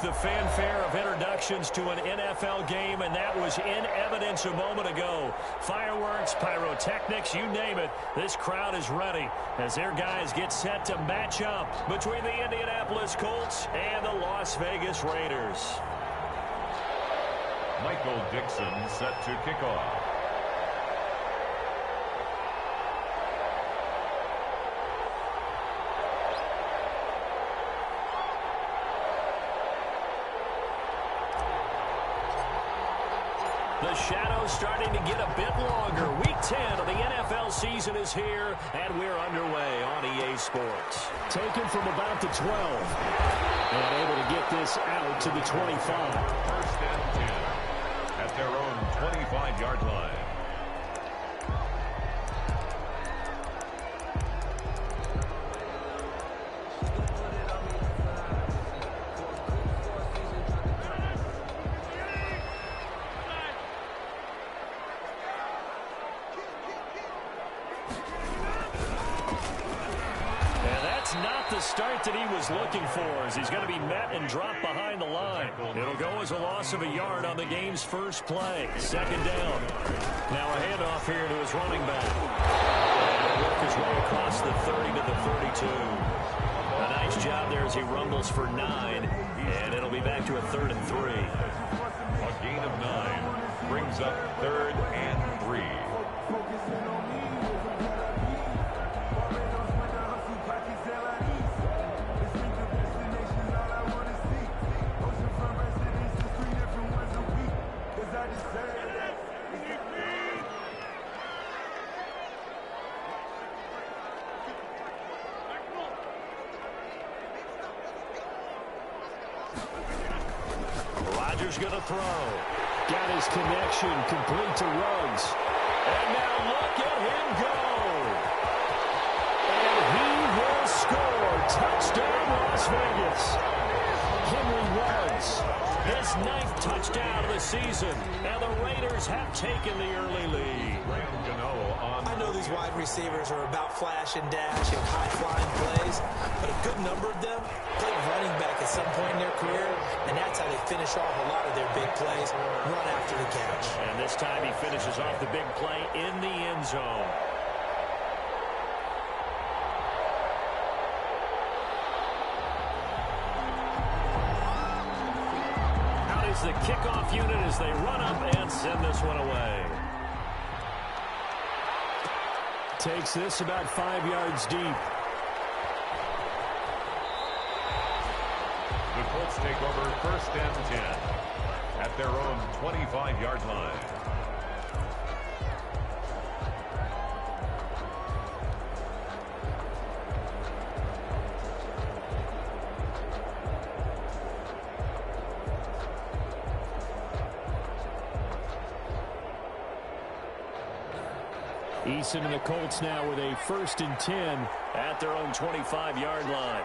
The fanfare of introductions to an NFL game, and that was in evidence a moment ago. Fireworks, pyrotechnics, you name it. This crowd is ready as their guys get set to match up between the Indianapolis Colts and the Las Vegas Raiders. Michael Dixon set to kick off. The shadow's starting to get a bit longer. Week 10 of the NFL season is here, and we're underway on EA Sports. Taken from about the 12. And able to get this out to the 25. First and 10 at their own 25-yard line. Not the start that he was looking for, as he's going to be met and dropped behind the line. It'll go as a loss of a yard on the game's first play. Second down. Now a handoff here to his running back. And he'll work his way across the 30 to the 32. A nice job there as he rumbles for 9, and it'll be back to a 3rd and 3. A gain of 9 brings up 3rd and 3. Rodgers going to throw. Got his connection complete to Ruggs. And now look at him go. And he will score. Touchdown, Las Vegas. Henry Ruggs, his 9th touchdown of the season. And the Raiders have taken the early lead. I know these wide receivers are about flash and dash and high-flying plays, but a good number of them played running back at some point in their career, and that's how they finish off a lot of their big plays, run after the catch. And this time he finishes off the big play in the end zone. Out is the kickoff unit as they run up and send this one away. Takes this about 5 yards deep. The Colts take over 1st and 10 at their own 25-yard line. Eason and the Colts now with a 1st and 10 at their own 25-yard line.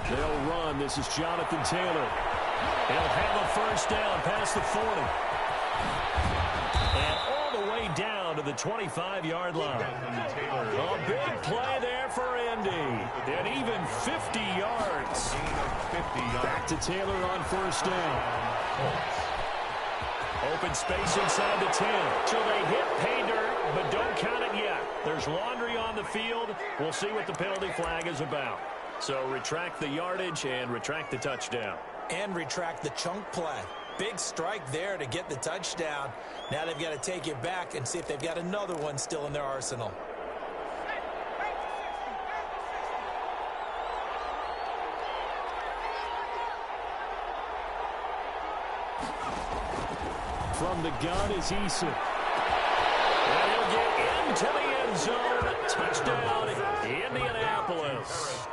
They'll run. This is Jonathan Taylor. He'll have a 1st down past the 40. And all the way down to the 25-yard line. A big play there for Indy. And even 50 yards. Back to Taylor on 1st down. Open space inside the 10. So they hit pay dirt, but don't count it yet. There's laundry on the field. We'll see what the penalty flag is about. So retract the yardage and retract the touchdown. And retract the chunk play. Big strike there to get the touchdown. Now they've got to take it back and see if they've got another one still in their arsenal. From the gun is Eason. And he'll get into the end zone. Touchdown, Indianapolis.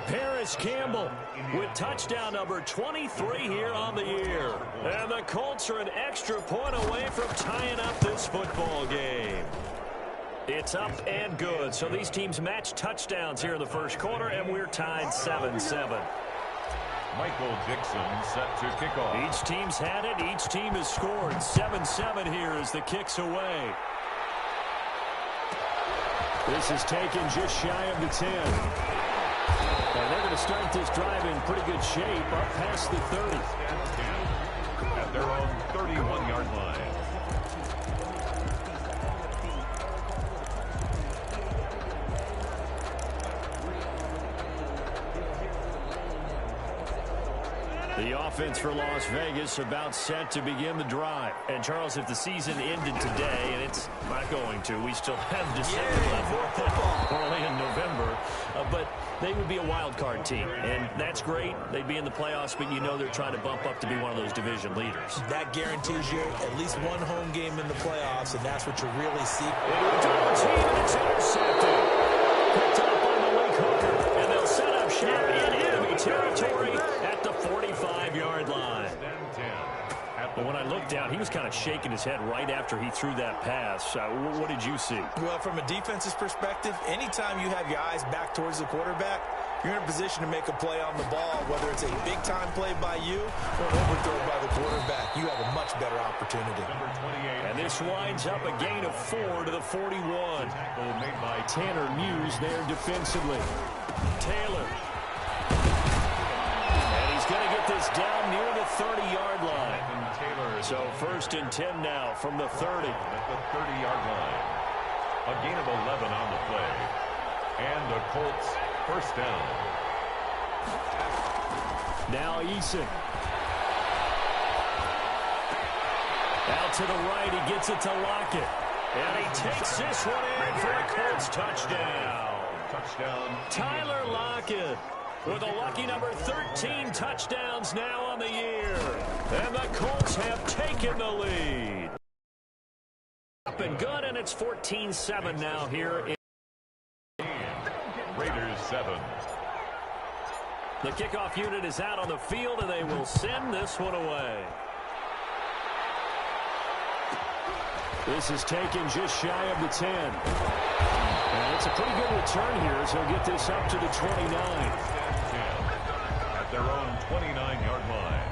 Paris Campbell with touchdown number 23 here on the year. And the Colts are an extra point away from tying up this football game. It's up and good. So these teams match touchdowns here in the first quarter, and we're tied 7-7. Michael Dixon set to kick off. Each team's had it. Each team has scored. 7-7 here as the kick's away. This is taken just shy of the 10. And they're going to start this drive in pretty good shape up past the 30. At their own 31-yard line. The offense for Las Vegas about set to begin the drive. And, Charles, if the season ended today, and it's not going to, we still have December left, early in November, but they would be a wild card team. And that's great. They'd be in the playoffs, but you know they're trying to bump up to be one of those division leaders. That guarantees you at least one home game in the playoffs, and that's what you really seek. Double team, and it's intercepted. Picked up on the weak hooker, and they'll set up shop in enemy territory at the 45-yard line. But when I looked down, he was kind of shaking his head right after he threw that pass. What did you see? Well, from a defense's perspective, anytime you have your eyes back towards the quarterback, you're in a position to make a play on the ball, whether it's a big-time play by you or an overthrow by the quarterback. You have a much better opportunity. And this winds up a gain of 4 to the 41. Made by Tanner Muse there defensively. Taylor. And he's going to get this down near the 30-yard line. So 1st and 10 now from the 30. At the 30-yard line. A gain of 11 on the play. And the Colts first down. Now Eason. Out to the right, he gets it to Lockett. And he takes this one in for a Colts touchdown. Touchdown. Tyler Lockett with a lucky number 13 touchdowns now on the year. And the Colts have taken the lead. Up and good, and it's 14-7 now here. Raiders 7. The kickoff unit is out on the field, and they will send this one away. This is taken just shy of the 10. And it's a pretty good return here as he'll get this up to the 29. At their own 29-yard line.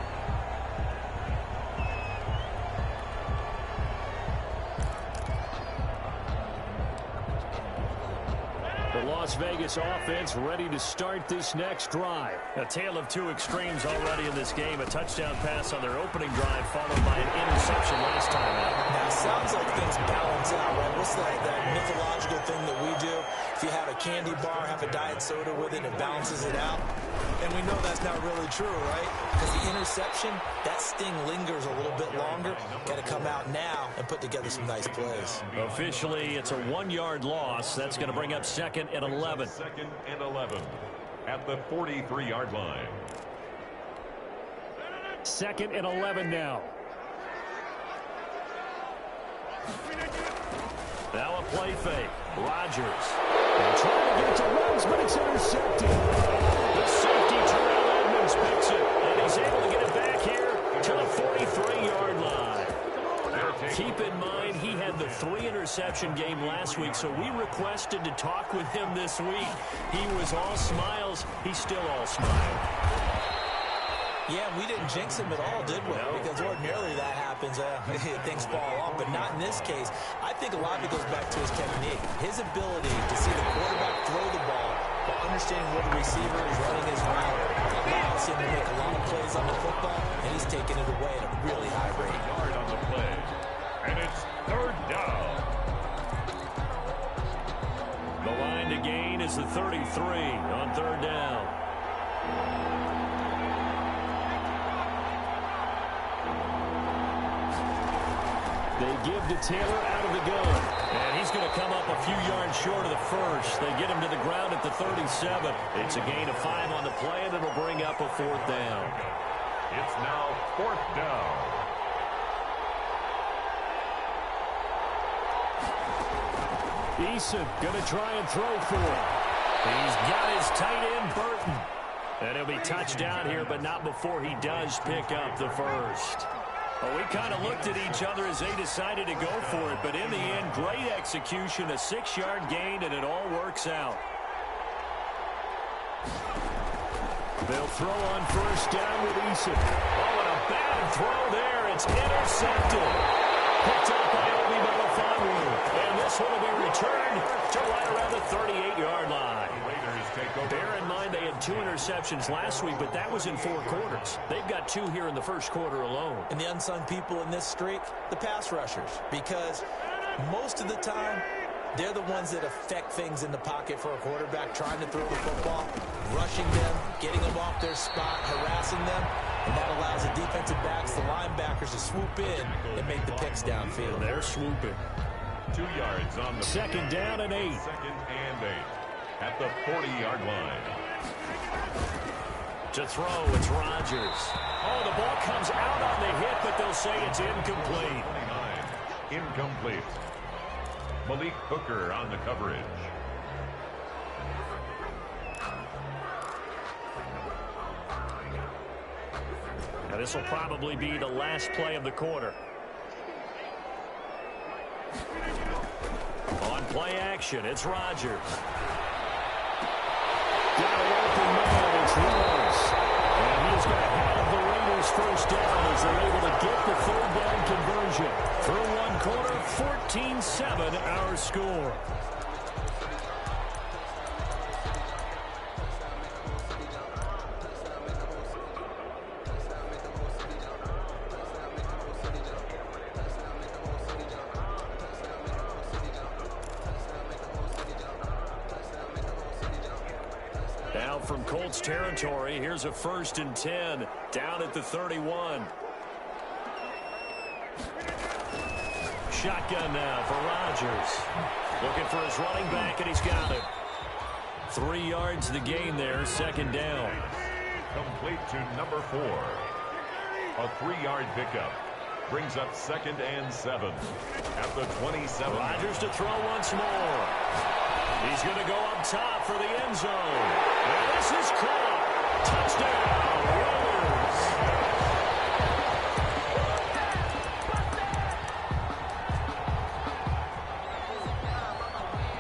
The Las Vegas offense ready to start this next drive. A tale of two extremes already in this game. A touchdown pass on their opening drive followed by an interception last time out. Now, it sounds like things balance out, right? What's that mythological thing that we do? If you have a candy bar, have a diet soda with it, it balances it out. And we know that's not really true, right? Because the interception, that sting lingers a little bit longer. Got to come out now and put together some nice plays. Officially, it's a 1-yard loss. That's going to bring up 2nd and 11. 2nd and 11 at the 43-yard line. 2nd and 11 now. Now a play fake. Rodgers. And trying to get to runs, but it's intercepted. The safety, Terrell Edmonds, picks it. And he's able to get it back here to the 43-yard line. Keep in mind, he had the 3-interception game last week, so we requested to talk with him this week. He was all smiles. He's still all smile. Yeah, we didn't jinx him at all, did we? No. Because ordinarily that happens, things fall off, but not in this case. I think a lot of it goes back to his technique. His ability to see the quarterback throw the ball while understanding where the receiver is running his route allows him to make a lot of plays on the football, and he's taking it away at a really high rate. Yard on the play, and it's 3rd down. The line to gain is the 33 on 3rd down. They give to Taylor out of the gun. And he's going to come up a few yards short of the first. They get him to the ground at the 37. It's a gain of 5 on the play, and it'll bring up a 4th down. It's now 4th down. Eason going to try and throw for it. He's got his tight end, Burton. And he'll be touchdown here, but not before he does pick up the first. Well, we kind of looked at each other as they decided to go for it, but in the end, great execution, a 6-yard gain, and it all works out. They'll throw on 1st down with Eason. Oh, and a bad throw there. It's intercepted. Picked up by Obi Melifonwu. And this one will be returned to right around the 38-yard line. Bear in mind they had 2 interceptions last week, but that was in 4 quarters. They've got 2 here in the first quarter alone. And the unsung people in this streak, the pass rushers, because most of the time, they're the ones that affect things in the pocket for a quarterback trying to throw the football, rushing them, getting them off their spot, harassing them, and that allows the defensive backs, the linebackers, to swoop in and make the picks downfield. They're swooping. 2 yards on the second down and 8. Second and 8 at the 40-yard line. To throw, it's Rodgers. Oh, the ball comes out on the hit, but they'll say it's incomplete. 29, incomplete. Malik Hooker on the coverage. Now this will probably be the last play of the quarter. On play action, it's Rodgers. Got an open man, it's Lewis. And he's going to have the Raiders first down as they're able to get the third down conversion. Through 1 quarter, 14-7 our score. Now from Colts territory, here's a 1st and 10 down at the 31. Shotgun now for Rodgers. Looking for his running back, and he's got it. 3 yards the gain there, 2nd down. Complete to number 4. A 3-yard pickup. Brings up 2nd and 7 at the 27. Rodgers to throw once more. He's going to go up top for the end zone. And this is caught. Touchdown, Raiders.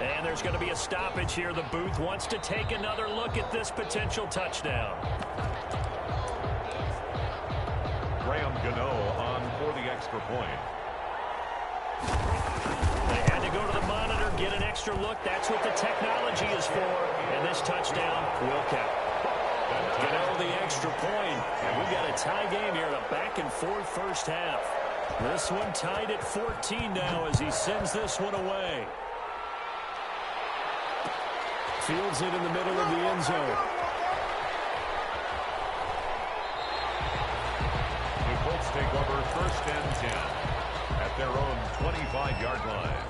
And there's going to be a stoppage here. The booth wants to take another look at this potential touchdown. Graham Gano on for the extra point. They had to go to the monitor, get an extra look. That's what the technology is for. And this touchdown will count. Gano the extra point. And we've got a tie game here, a back-and-forth first half. This one tied at 14 now as he sends this one away. Fields it in the middle of the end zone. The Colts take over 1st and 10 at their own 25-yard line.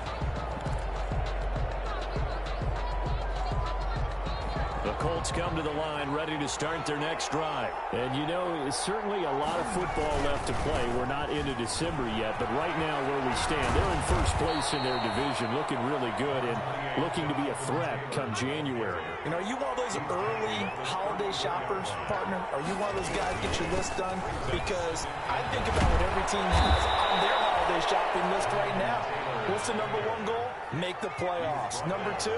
The Colts come to the line ready to start their next drive. And, you know, it's certainly a lot of football left to play. We're not into December yet, but right now where we stand, they're in first place in their division, looking really good and looking to be a threat come January. And are you one of those early holiday shoppers, partner? Are you one of those guys get your list done? Because I think about what every team has on their holiday shopping list right now. What's the number 1 goal? Make the playoffs. Number 2,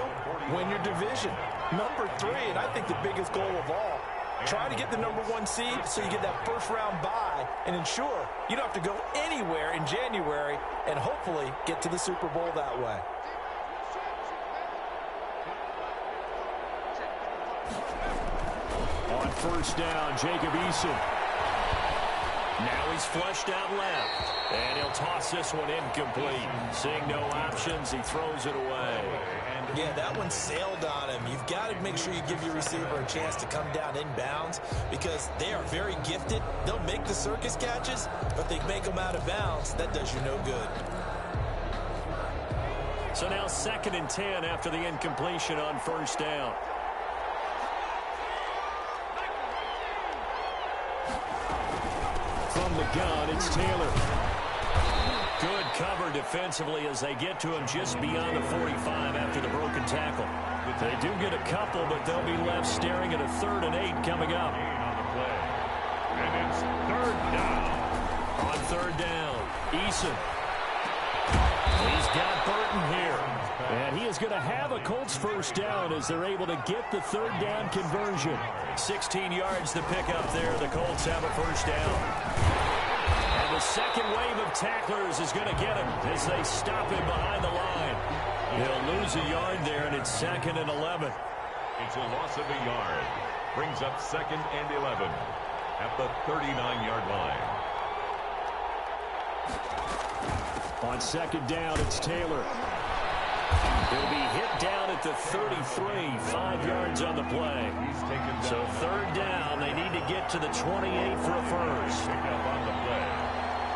win your division. Number 3, and I think the biggest goal of all, try to get the number 1 seed so you get that first-round bye and ensure you don't have to go anywhere in January and hopefully get to the Super Bowl that way. On first down, Jacob Eason. Now he's flushed out left. And he'll toss this one incomplete. Seeing no options, he throws it away. Yeah, that one sailed on him. You've got to make sure you give your receiver a chance to come down inbounds because they are very gifted. They'll make the circus catches, but they make them out of bounds. That does you no good. So now 2nd and 10 after the incompletion on first down. From the gun, it's Taylor. Good cover defensively as they get to him just beyond the 45 after the broken tackle. They do get a couple, but they'll be left staring at a 3rd and 8 coming up. On the play. And it's 3rd down. On 3rd down, Eason. He's got Burton here. And he is going to have a Colts first down as they're able to get the 3rd down conversion. 16 yards to pick up there. The Colts have a first down. And the second wave of tacklers is going to get him as they stop him behind the line. He'll lose a yard there, and it's 2nd and 11. It's a loss of a yard. Brings up 2nd and 11 at the 39-yard line. On 2nd down, it's Taylor. He'll be hit down at the 33, 5 yards on the play. So 3rd down, they need to get to the 28 for a first. Pick up on the play.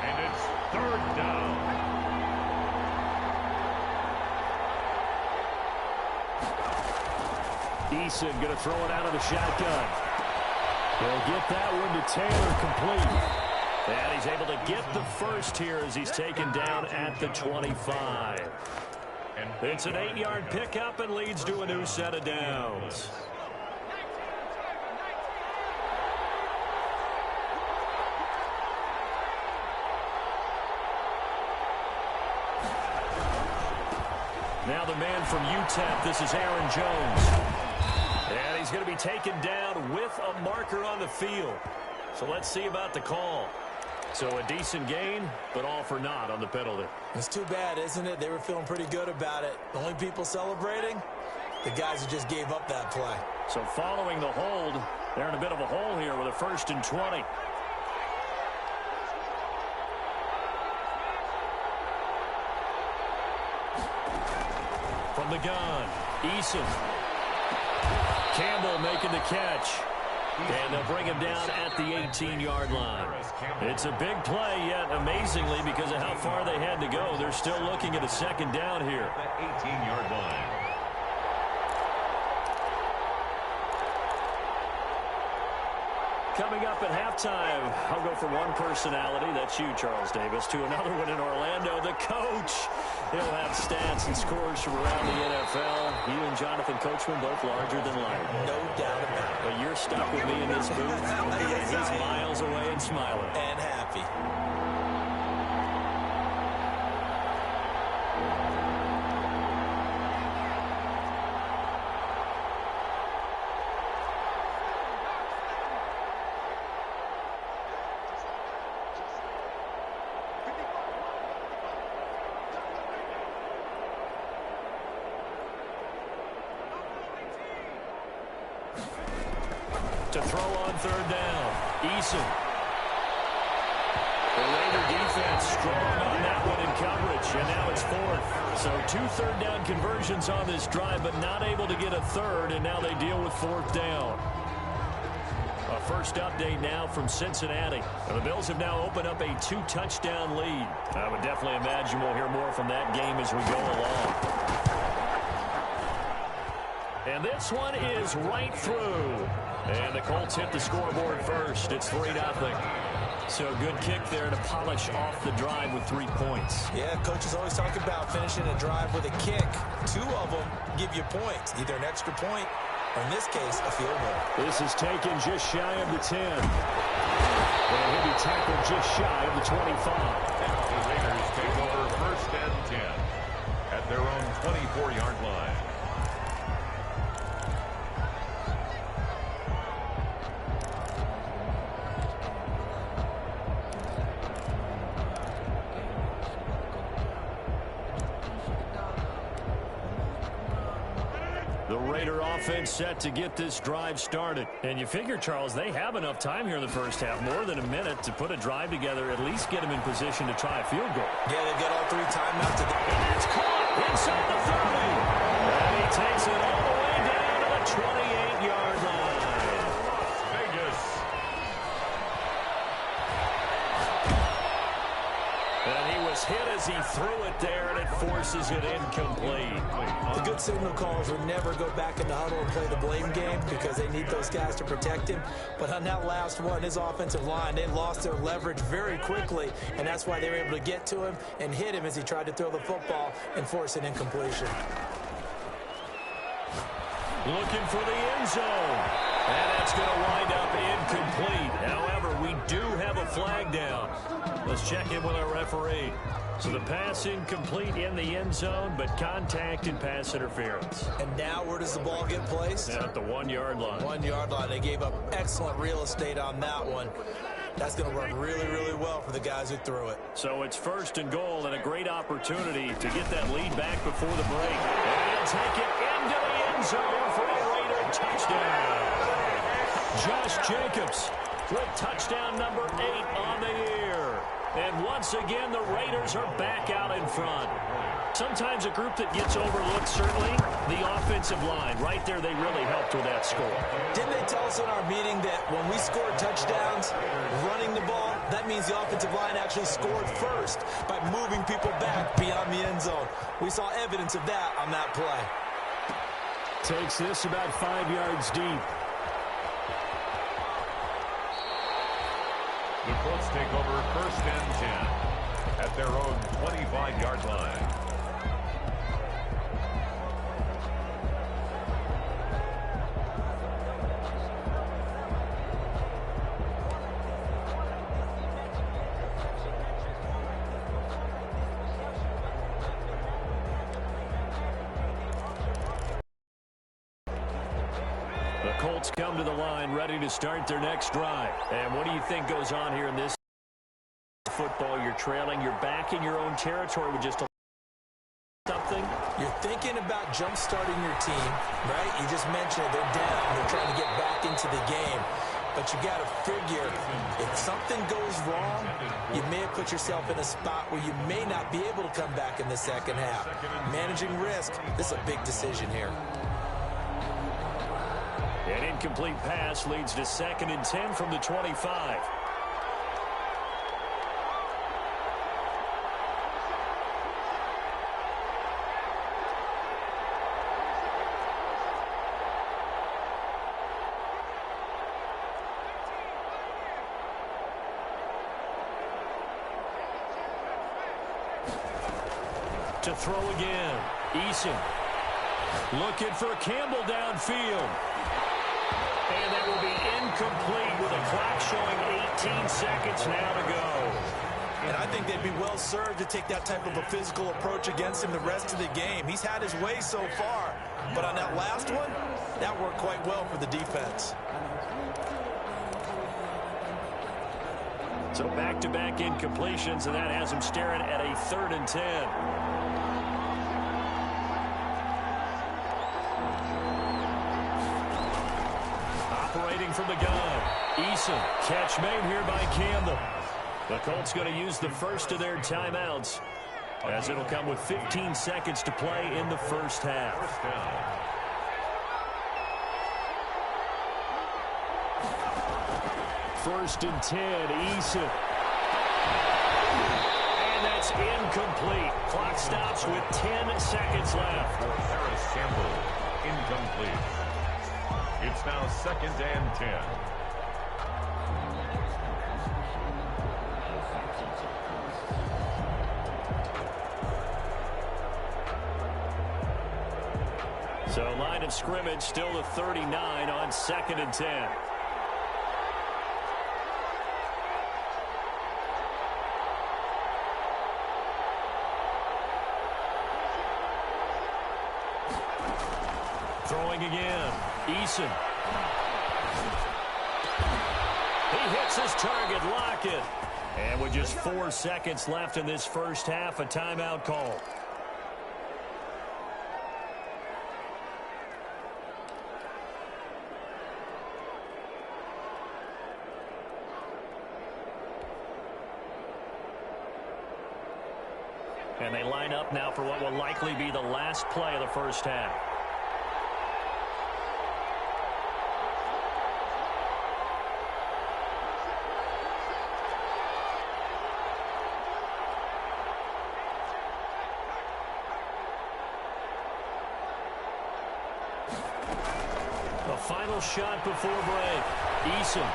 And it's 3rd down. Eason going to throw it out of the shotgun. He'll get that one to Taylor, complete. And he's able to get the first here as he's taken down at the 25. It's an 8-yard pickup and leads to a new set of downs. Now the man from UTEP, this is Aaron Jones. And he's going to be taken down with a marker on the field. So let's see about the call. So a decent gain, but all for naught on the penalty. It's too bad, isn't it? They were feeling pretty good about it. The only people celebrating, the guys who just gave up that play. So following the hold, they're in a bit of a hole here with a 1st and 20. From the gun, Eason. Campbell making the catch. And they'll bring him down at the 18-yard line. It's a big play, yet amazingly, because of how far they had to go, they're still looking at a 2nd down here. That 18-yard line. Coming up at halftime, I'll go from one personality, that's you, Charles Davis, to another one in Orlando, the coach. He'll have stats and scores from around the NFL. You and Jonathan Coachman both larger than life. No doubt about it. But you're stuck with me in this booth. Yes, He's miles away and smiling. And happy. To throw on 3rd down, Eason. The Raider defense strong on that one in coverage, and now it's 4th. So 2 3rd down conversions on this drive, but not able to get a 3rd, and now they deal with 4th down. A first update now from Cincinnati. The Bills have now opened up a 2-touchdown lead. I would definitely imagine we'll hear more from that game as we go along. And this one is right through. And the Colts hit the scoreboard first. It's 3-0. So good kick there to polish off the drive with 3 points. Yeah, coaches always talk about finishing a drive with a kick. 2 of them give you points, either an extra point or, in this case, a field goal. This is taken just shy of the 10. And he'll be tackled just shy of the 25. The Raiders take over 1st and 10 at their own 24-yard line. The Raider offense set to get this drive started. And you figure, Charles, they have enough time here in the first half, more than a minute, to put a drive together, at least get them in position to try a field goal. Yeah, they've got all 3 timeouts. And it's caught inside the 30. And he takes it all the way down to the 28-yard line. Vegas. And he was hit as he threw it there, and it forces it incomplete. The good signal callers would never go back in the huddle and play the blame game because they need those guys to protect him. But on that last one, his offensive line, they lost their leverage very quickly, and that's why they were able to get to him and hit him as he tried to throw the football and force an incompletion. Looking for the end zone. And that's going to wind up incomplete. However, we do have a flag down. Let's check in with our referee. So the pass incomplete in the end zone, but contact and pass interference. And now where does the ball get placed? At the 1-yard line. 1-yard line. They gave up excellent real estate on that one. That's going to work really, really well for the guys who threw it. So it's 1st and goal and a great opportunity to get that lead back before the break. And he'll take it into the end zone for a Raider touchdown. Josh Jacobs with touchdown number 8 on the year. And once again, the Raiders are back out in front. Sometimes a group that gets overlooked, certainly, the offensive line. Right there, they really helped with that score. Didn't they tell us in our meeting that when we scored touchdowns running the ball, that means the offensive line actually scored first by moving people back beyond the end zone? We saw evidence of that on that play. Takes this about 5 yards deep. The Colts take over 1st and 10 at their own 25-yard line. The Colts come to the line ready to start their next drive. And what do you think goes on here in this football? You're trailing. You're back in your own territory with just something. You're thinking about jump-starting your team, right? You just mentioned it. They're down. They're trying to get back into the game. But you got to figure, if something goes wrong, you may have put yourself in a spot where you may not be able to come back in the second half. Managing risk, this is a big decision here. An incomplete pass leads to 2nd and 10 from the 25. To throw again. Eason looking for Campbell downfield. And that will be incomplete with a clock showing 18 seconds now to go. And I think they'd be well served to take that type of a physical approach against him the rest of the game. He's had his way so far. But on that last one, that worked quite well for the defense. So back-to-back incompletions, and that has him staring at a 3rd and 10. Operating from the gun. Eason. Catch made here by Campbell. The Colts going to use the first of their timeouts, as it'll come with 15 seconds to play in the first half. First and 10, Eason. And that's incomplete. Clock stops with 10 seconds left. For Paris Campbell, incomplete. It's now 2nd and 10. So line of scrimmage still the 39 on 2nd and 10. Throwing again. Eason. He hits his target, Lockett. And with just 4 seconds left in this first half, a timeout call. And they line up now for what will likely be the last play of the first half. The final shot before break. Eason.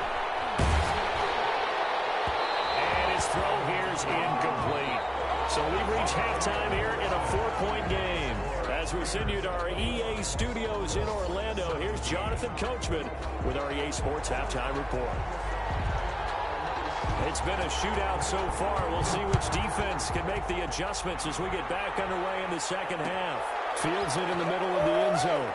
And his throw here is incomplete. So we've reached halftime here in a 4-point game. As we send you to our EA studios in Orlando, here's Jonathan Coachman with our EA Sports Halftime Report. It's been a shootout so far. We'll see which defense can make the adjustments as we get back underway in the second half. Fields it in the middle of the end zone.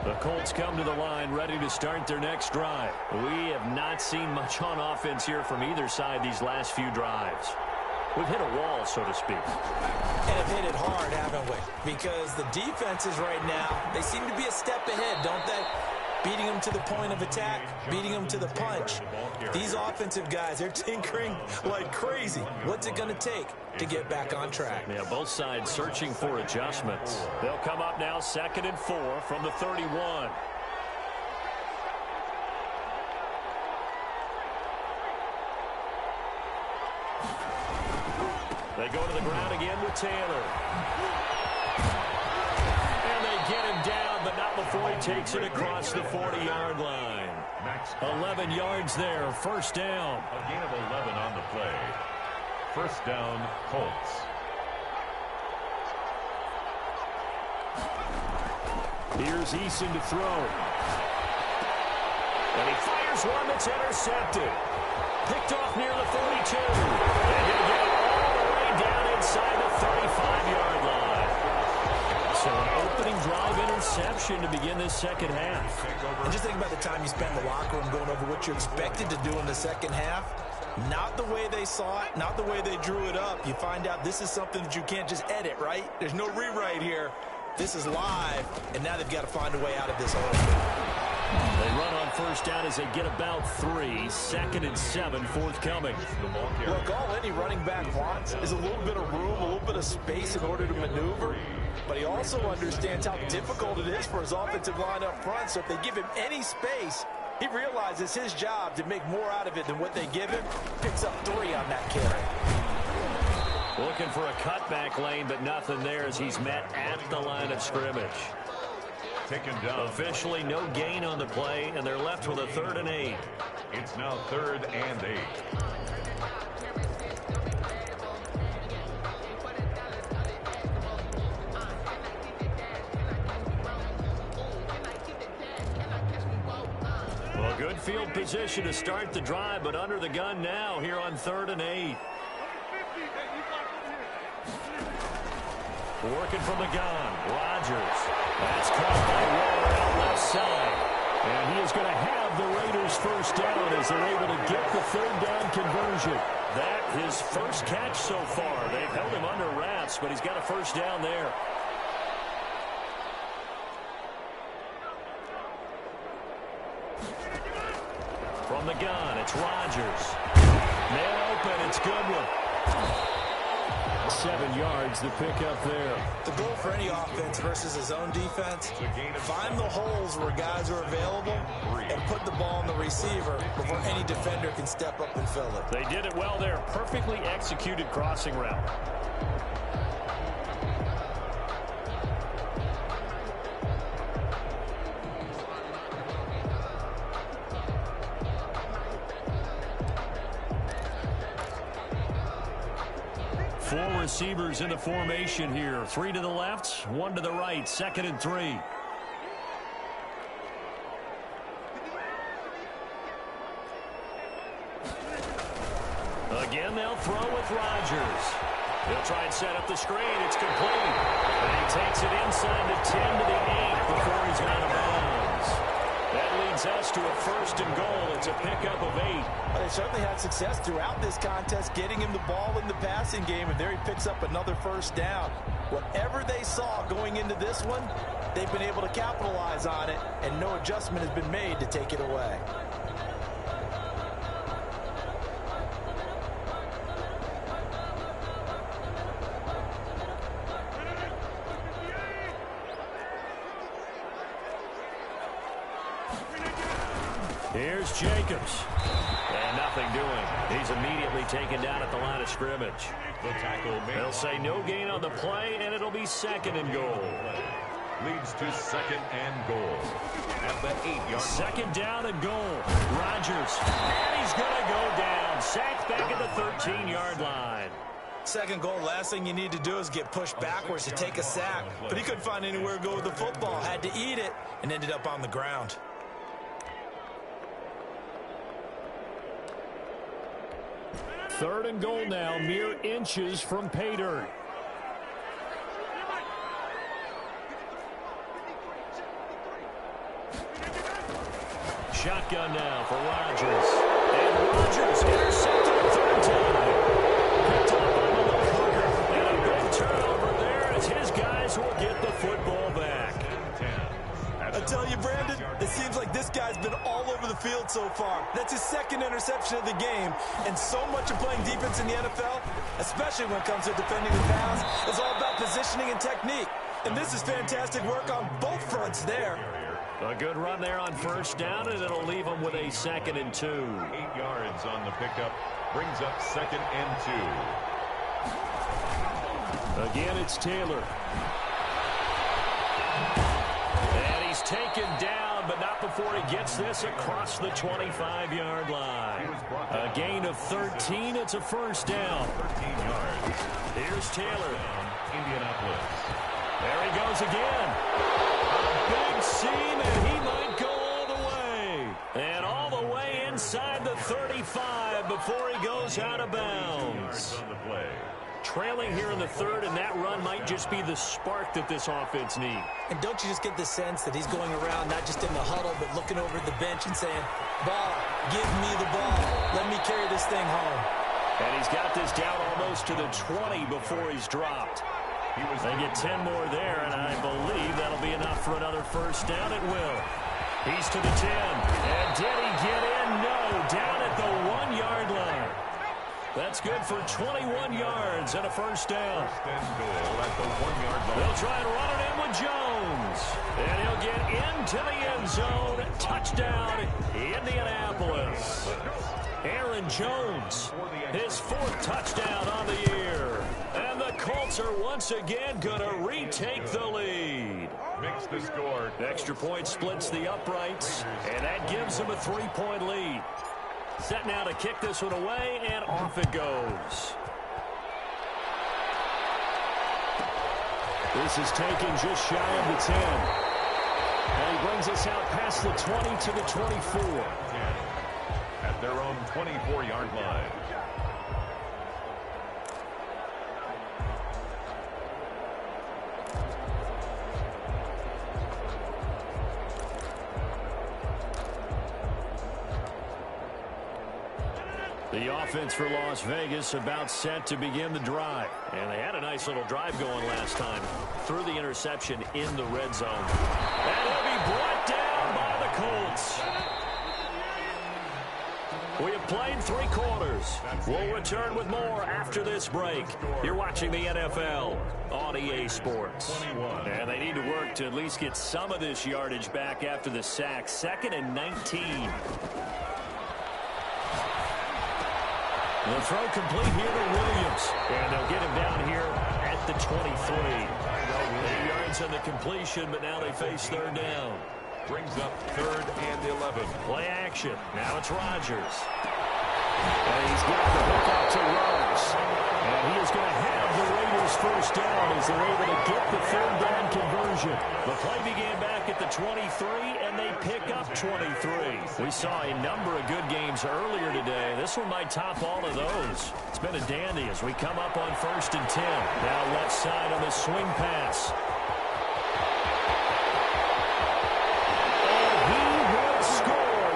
The Colts come to the line ready to start their next drive. We have not seen much on offense here from either side these last few drives. We've hit a wall, so to speak. And have hit it hard, haven't we? Because the defenses right now, they seem to be a step ahead, don't they? Beating them to the point of attack, beating them to the punch. These offensive guys, they're tinkering like crazy. What's it going to take to get back on track? Yeah, both sides searching for adjustments. They'll come up now 2nd and 4 from the 31. They go to the ground again with Taylor. And they get him down, but not before he takes it across the 40-yard line. 11 yards there, first down. A gain of 11 on the play. First down, Colts. Here's Eason to throw. And he fires one that's intercepted. Picked off near the 42. And he'll get it all the way down inside the 35-yard line. So an opening drive interception to begin this second half. And just think about the time you spent in the locker room going over what you expected to do in the second half. Not the way they saw it, not the way they drew it up. You find out this is something that you can't just edit, right? There's no rewrite here. This is live, and now they've got to find a way out of this hole. They run on first down as they get about 3. 2nd and 7 forthcoming. Look, all any running back wants is a little bit of room, a little bit of space in order to maneuver. But he also understands how difficult it is for his offensive line up front. So if they give him any space, he realizes his job to make more out of it than what they give him. Picks up 3 on that carry. Looking for a cutback lane, but nothing there as he's met at the line of scrimmage. Taken down. Officially no gain on the play, and they're left with a 3rd and 8. It's now 3rd and 8. Well, good field position to start the drive, but under the gun now here on 3rd and 8. Working from the gun, Rodgers. That's caught by Waller out left side. And he is going to have the Raiders first down as they're able to get the 3rd down conversion. That his first catch so far. They've held him under wraps, but he's got a first down there. From the gun, it's Rodgers. Man open, it's Goodwin. 7 yards, the pickup there. The goal for any offense versus his own defense, find the holes where guys are available and put the ball on the receiver before any defender can step up and fill it. They did it well there. Perfectly executed crossing route. Four receivers in the formation here. 3 to the left, 1 to the right. 2nd and 3. Again, they'll throw with Rodgers. He'll try and set up the screen. It's complete. And he takes it inside the 10 to the 8 before he's out of bounds. That leads us to a 1st and goal. It's a pickup of 8. Well, they certainly had success throughout this contest getting him the ball in the passing game, and there he picks up another first down. Whatever they saw going into this one, they've been able to capitalize on it, and no adjustment has been made to take it away. Here's Jacobs. And nothing doing. He's immediately taken down at the line of scrimmage. The tackle made. They'll say no gain on the play, and it'll be 2nd and goal. Leads to 2nd and goal. At the 8-yard line. 2nd down and goal. Rodgers. And he's going to go down. Sacked back at the 13-yard line. 2nd goal, last thing you need to do is get pushed backwards to take a sack. But he couldn't find anywhere to go with the football. Had to eat it and ended up on the ground. 3rd and goal now, mere inches from pay dirt. shotgun now for Rodgers. And Rodgers intercepted a third time. Picked up by Motherfucker. And a big turnover there as his guys will get the football back. I tell you, Brandon, it seems like this guy's been all over the field so far. That's his second interception of the game. And so much of playing defense in the NFL, especially when it comes to defending the pass, is all about positioning and technique. And this is fantastic work on both fronts there. A good run there on first down, and it'll leave them with a 2nd and 2. 8 yards on the pickup. Brings up 2nd and 2. Again, it's Taylor. And he's taken down, but not before he gets this across the 25-yard line. A gain of 13. It's a first down. 13 yards. Here's Taylor. Indianapolis. There he goes again. A big seam, and he might go all the way. And all the way inside the 35 before he goes out of bounds. On the play. Trailing here in the third, and that run might just be the spark that this offense needs. And don't you just get the sense that he's going around not just in the huddle, but looking over at the bench and saying, ball, give me the ball. Let me carry this thing home. And he's got this down almost to the 20 before he's dropped. They get 10 more there, and I believe that'll be enough for another first down. It will. He's to the 10. And did he get in? No. Down at the 1-yard line. That's good for 21 yards and a first down. First and goal at the 1-yard line. They'll try and run it in with Jones. And he'll get into the end zone. Touchdown, Indianapolis. Aaron Jones, his 4th touchdown on the year. And the Colts are once again going to retake the lead. Makes the score. Extra point splits the uprights, and that gives them a 3-point lead. Set now to kick this one away, and off it goes. This is taken just shy of the 10. And he brings us out past the 20 to the 24. At their own 24-yard line. The offense for Las Vegas about set to begin the drive. And they had a nice little drive going last time. Threw the interception in the red zone. And he'll be brought down by the Colts. We have played 3 quarters. We'll return with more after this break. You're watching the NFL on EA Sports. And they need to work to at least get some of this yardage back after the sack. 2nd and 19. The throw complete here to Williams. And they'll get him down here at the 23. 8 yards on the completion, but now they face third down. Brings up 3rd and 11. Play action. Now it's Rodgers. And he's got the hook up to Rose. And he is going to have the Raiders first down as they're able to get the third down conversion. The play began back at the 23, and they pick up 23. We saw a number of good games earlier today. This one might top all of those. It's been a dandy as we come up on 1st and 10. Now left side on the swing pass.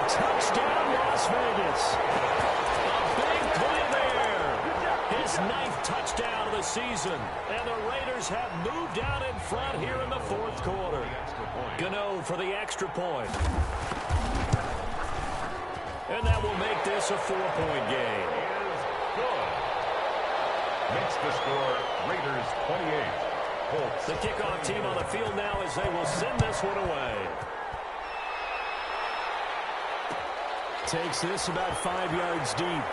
Touchdown, Las Vegas. A big play there. His 9th touchdown of the season. And the Raiders have moved out in front here in the 4th quarter. Gano for the extra point. And that will make this a 4-point game. Good. Makes the score Raiders 28. Colts. The kickoff team on the field now as they will send this one away. Takes this about 5 yards deep.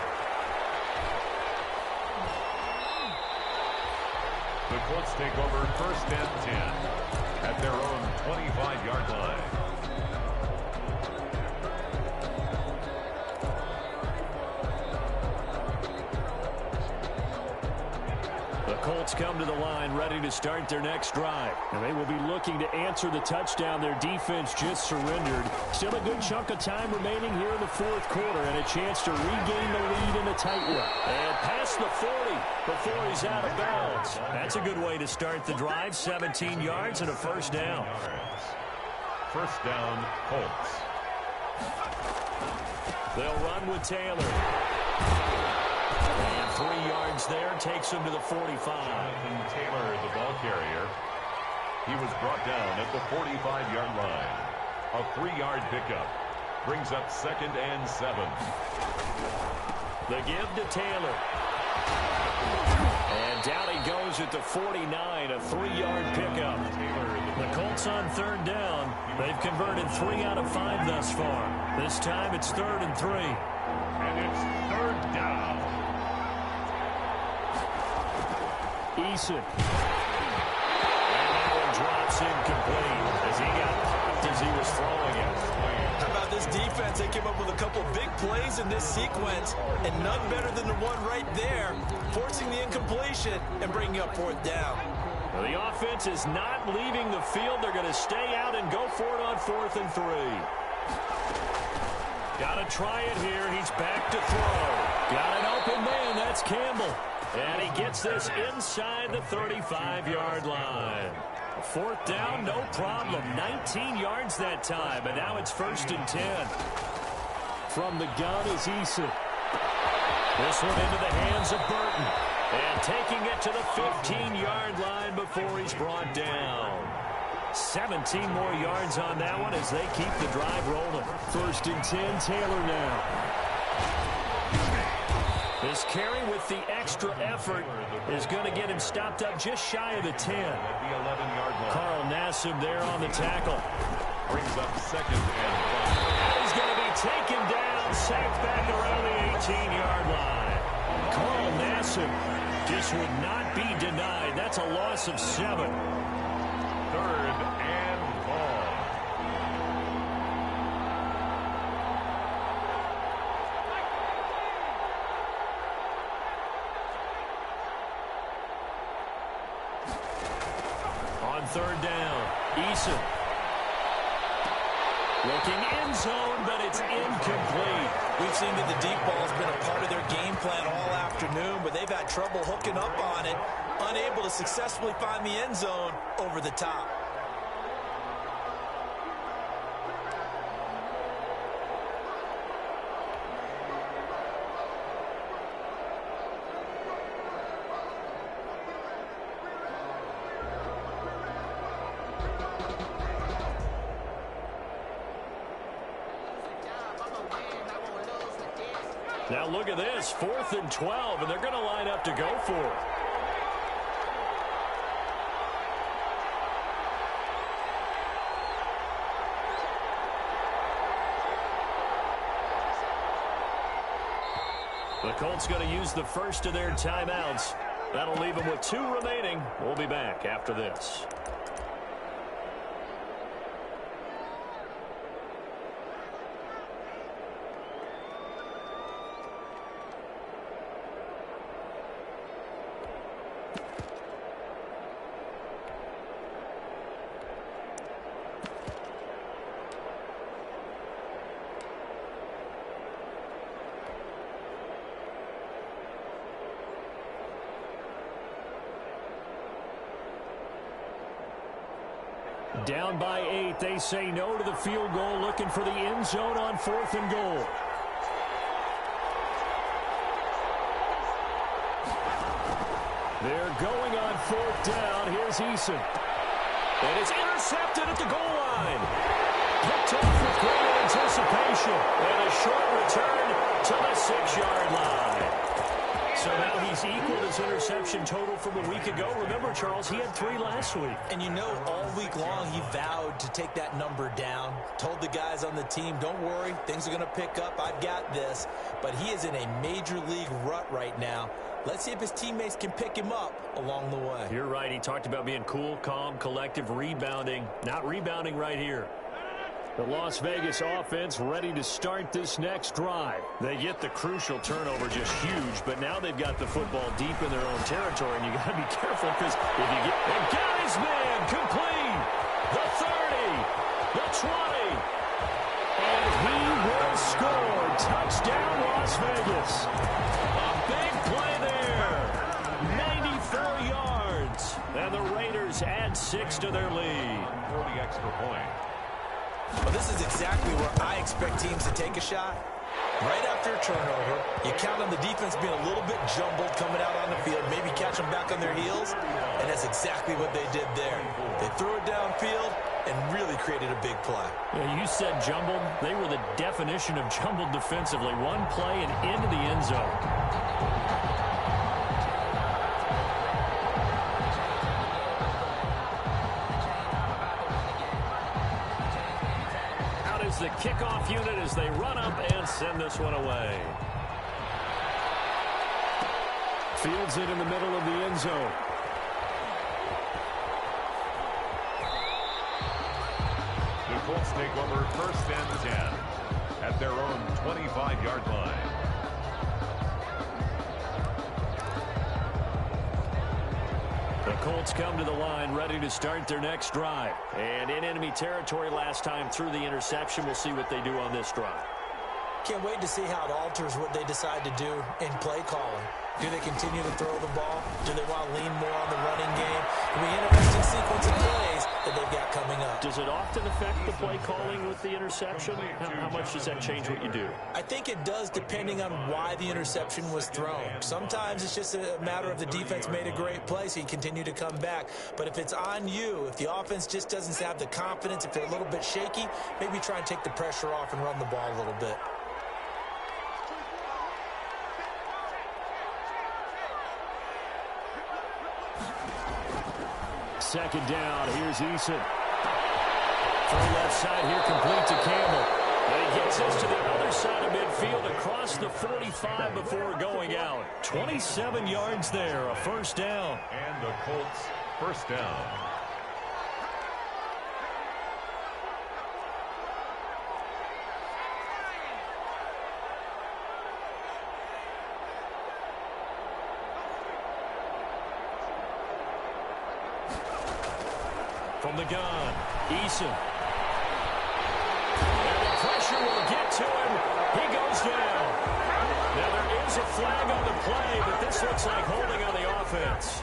The Colts take over 1st and 10 at their own 25-yard line. The Colts come to the line ready to start their next drive. And they will be looking to answer the touchdown their defense just surrendered. Still a good chunk of time remaining here in the 4th quarter and a chance to regain the lead in a tight one. And past the 40 before he's out of bounds. That's a good way to start the drive. 17 yards and a first down. First down, Colts. They'll run with Taylor. And 3 yards there takes him to the 45. Jonathan Taylor, the ball carrier. He was brought down at the 45-yard line. A 3-yard pickup brings up 2nd and 7. The give to Taylor. And down he goes at the 49, a 3-yard pickup. The Colts on 3rd down. They've converted 3 out of 5 thus far. This time it's 3rd and 3. And it's 3rd down. Eason. And that one drops incomplete as he got popped as he was throwing it. How about this defense? They came up with a couple big plays in this sequence, and none better than the one right there, forcing the incompletion and bringing up 4th down. Well, the offense is not leaving the field. They're going to stay out and go for it on 4th and 3. Got to try it here. He's back to throw. Got an open man. That's Campbell. And he gets this inside the 35-yard line. 4th down, no problem. 19 yards that time, and now it's 1st and 10. From the gun is Eason. This one into the hands of Burton. And taking it to the 15-yard line before he's brought down. 17 more yards on that one as they keep the drive rolling. 1st and 10, Taylor now. This carry with the extra effort is going to get him stopped up just shy of the 10. At the 11-yard line. Carl Nassib there on the tackle. Brings up 2nd and 5. He's going to be taken down, sacked back around the 18-yard line. Carl Nassib just would not be denied. That's a loss of 7. 3rd and long. On 3rd down, Eason. Looking end zone, but it's incomplete. We've seen that the deep ball has been a part of their game plan all afternoon, but they've had trouble hooking up on it, unable to successfully find the end zone over the top. Now look at this, 4th and 12, and they're going to line up to go for it. The Colts going to use the first of their timeouts. That'll leave them with 2 remaining. We'll be back after this. Down by 8, they say no to the field goal, looking for the end zone on 4th and goal. They're going on 4th down. Here's Eason. And it's intercepted at the goal line. Picked off with great anticipation. And a short return to the 6-yard line. So now he's equaled his interception total from a week ago. Remember, Charles, he had 3 last week. And you know, all week long he vowed to take that number down. Told the guys on the team, don't worry, things are going to pick up. I've got this. But he is in a major league rut right now. Let's see if his teammates can pick him up along the way. You're right. He talked about being cool, calm, collective, rebounding. Not rebounding right here. The Las Vegas offense ready to start this next drive. They get the crucial turnover, just huge, but now they've got the football deep in their own territory, and you got to be careful because if you get... And got his man complete! The 30, the 20, and he will score. Touchdown, Las Vegas. A big play there. 94 yards, and the Raiders add 6 to their lead. For the extra point. Well, this is exactly where I expect teams to take a shot. Right after a turnover, you count on the defense being a little bit jumbled coming out on the field, maybe catch them back on their heels, and that's exactly what they did there. They threw it downfield and really created a big play. Yeah, you said jumbled. They were the definition of jumbled defensively. One play and into the end zone. The kickoff unit as they run up and send this one away. Fields it in the middle of the end zone. The Colts take over 1st and 10 at their own 25-yard line. The Colts come to the line ready to start their next drive. And in enemy territory last time through the interception. We'll see what they do on this drive. Can't wait to see how it alters what they decide to do in play calling. Do they continue to throw the ball? Do they want to lean more on the running game? It'll be an interesting sequence of plays that they've got coming up. Does it often affect the play calling with the interception? How much does that change what you do? I think it does depending on why the interception was thrown. Sometimes it's just a matter of the defense made a great play, so you continue to come back. But if it's on you, if the offense just doesn't have the confidence, if they're a little bit shaky, maybe try and take the pressure off and run the ball a little bit. Second down, here's Eason. From left side here, complete to Campbell. And he gets us to the other side of midfield across the 45 before going out. 27 yards there, a first down. And the Colts first down. From the gun, Eason. And the pressure will get to him. He goes down. Now there is a flag on the play, but this looks like holding on the offense.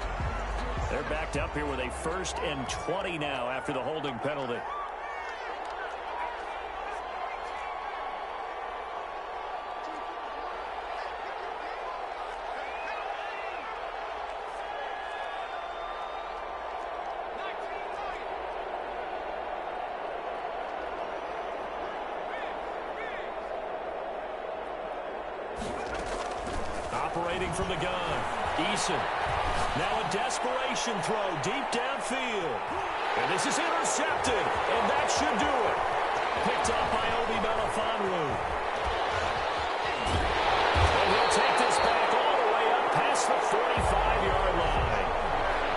They're backed up here with a 1st and 20 now after the holding penalty. Operating from the gun, Eason. Now a desperation throw deep downfield. And this is intercepted, and that should do it. Picked up by Obi Melifonwu. And he'll take this back all the way up past the 45-yard line.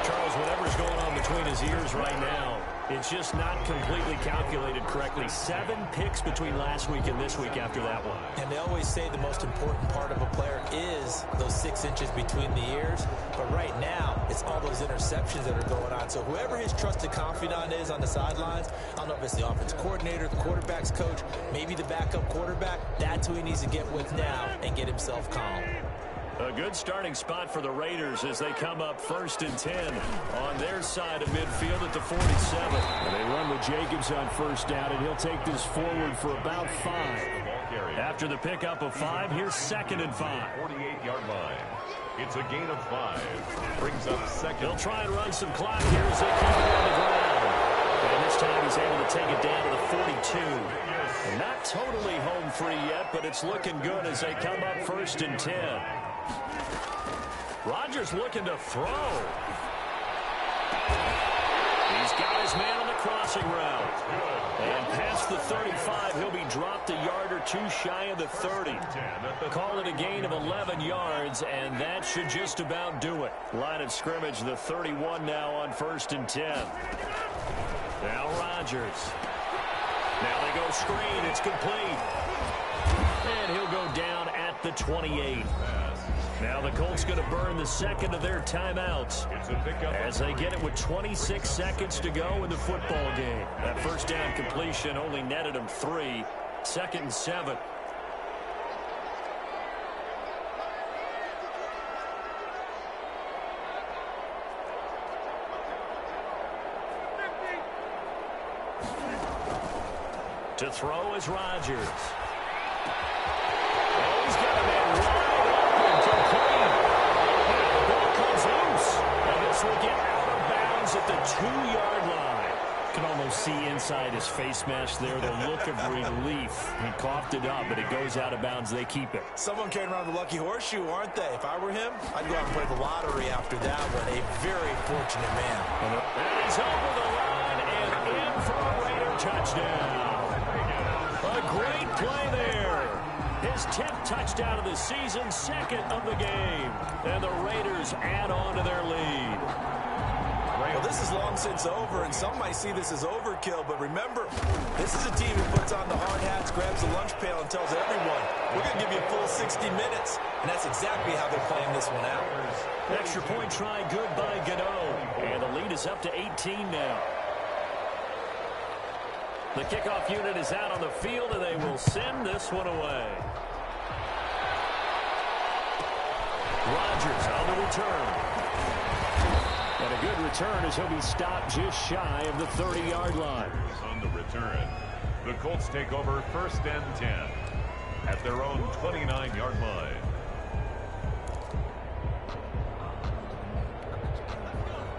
Charles, whatever's going on between his ears right now, it's just not completely calculated correctly. 7 picks between last week and this week after that one. And they always say the most important part of a player is those 6 inches between the ears. But right now, it's all those interceptions that are going on. So whoever his trusted confidant is on the sidelines, I don't know if it's the offensive coordinator, the quarterback's coach, maybe the backup quarterback, that's who he needs to get with now and get himself calm. A good starting spot for the Raiders as they come up 1st and 10 on their side of midfield at the 47. And they run with Jacobs on 1st down, and he'll take this forward for about 5. After the pickup of 5, here's 2nd and 5. 48-yard line. It's a gain of 5. Brings up 2nd. They'll try and run some clock here as they keep it on the ground. And this time he's able to take it down to the 42. And not totally home free yet, but it's looking good as they come up 1st and 10. Rodgers looking to throw. He's got his man on the crossing route. And past the 35, he'll be dropped a yard or 2 shy of the 30. Call it a gain of 11 yards, and that should just about do it. Line of scrimmage, the 31 now on 1st and 10. Now Rodgers. Now they go screen. It's complete. And he'll go down at the 28. Now the Colts going to burn the 2nd of their timeouts as they get it with 26 seconds to go in the football game. That 1st down completion only netted them 3. 2nd and 7. To throw is Rodgers. Oh, he's got a man wide open, complete. And the ball comes loose. And this will get out of bounds at the 2-yard line. You can almost see inside his face mask there the look of relief. He coughed it up, but it goes out of bounds. They keep it. Someone carrying around the lucky horseshoe, aren't they? If I were him, I'd go out and play the lottery after that one. A very fortunate man. And he's over the line and in for a Raider touchdown. A great play there. His 10th touchdown of the season, 2nd of the game. And the Raiders add on to their lead. Well, this is long since over, and some might see this as overkill, but remember, this is a team who puts on the hard hats, grabs the lunch pail, and tells everyone, we're going to give you a full 60 minutes. And that's exactly how they're playing this one out. Extra point try good by Gano. And the lead is up to 18 now. The kickoff unit is out on the field, and they will send this one away. Rodgers on the return. And a good return as he'll be stopped just shy of the 30-yard line. On the return, the Colts take over 1st and 10 at their own 29-yard line.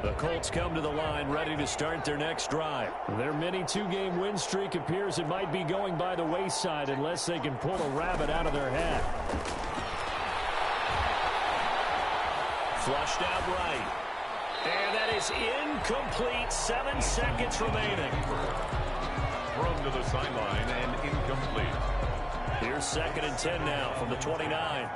The Colts come to the line ready to start their next drive. Their mini 2-game win streak appears it might be going by the wayside unless they can pull a rabbit out of their hat. Flushed out right. And that is incomplete. 7 seconds remaining. Thrown to the sideline and incomplete. Here's 2nd and 10 now from the 29.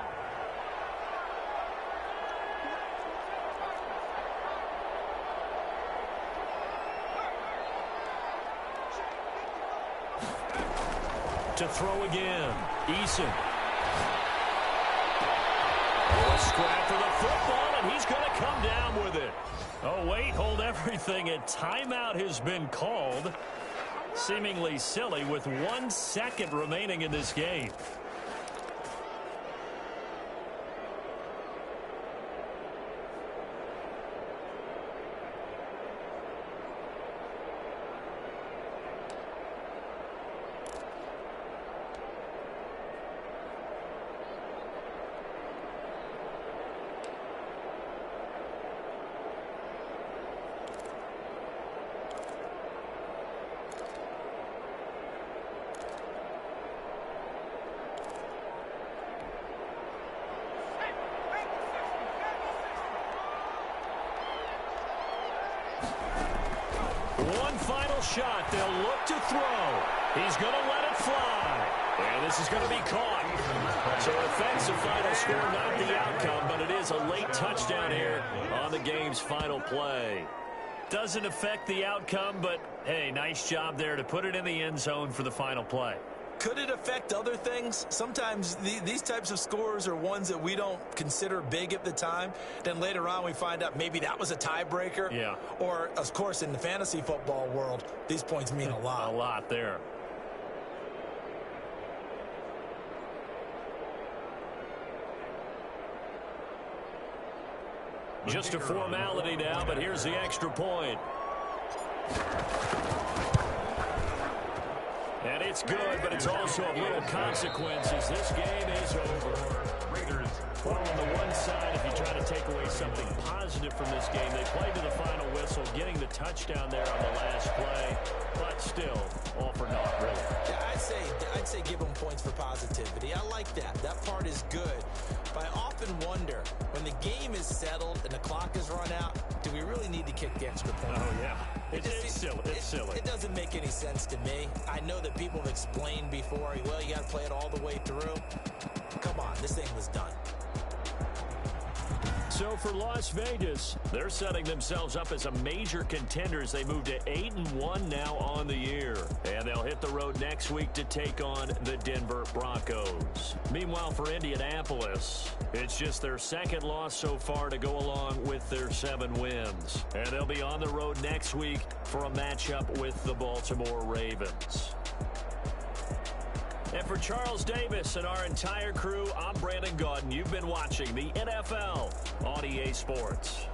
To throw again. Eason. A scrap for the football, and he's going to come down with it. Oh, wait, hold everything. A timeout has been called. Seemingly silly with 1 second remaining in this game. One final shot. They'll look to throw. He's going to let it fly. And this is going to be caught. So offensive final score, not the outcome, but it is a late touchdown here on the game's final play. Doesn't affect the outcome, but, hey, nice job there to put it in the end zone for the final play. Could it affect other things? Sometimes these types of scores are ones that we don't consider big at the time. Then later on we find out maybe that was a tiebreaker. Yeah. Or, of course, in the fantasy football world, these points mean a lot. A lot there. Just a formality now, but here's the extra point. And it's good, but it's also of little consequences. This game is over. Raiders fall on the one side. If you try to take away something positive from this game, they played to the final whistle, getting the touchdown there on the last play, but still, all for naught, really. Yeah, I'd say give them points for positivity. I like that. That part is good. But I often wonder, when the game is settled and the clock is run out, do we really need to kick the extra point? Oh, yeah. It's silly. It's silly. It doesn't make any sense to me. I know that people have explained before, well, you got to play it all the way through. Come on, this thing was done. So for Las Vegas, they're setting themselves up as a major contender as they move to 8-1 now on the year. And they'll hit the road next week to take on the Denver Broncos. Meanwhile, for Indianapolis, it's just their second loss so far to go along with their 7 wins. And they'll be on the road next week for a matchup with the Baltimore Ravens. And for Charles Davis and our entire crew, I'm Brandon Gaudin. You've been watching the NFL on EA Sports.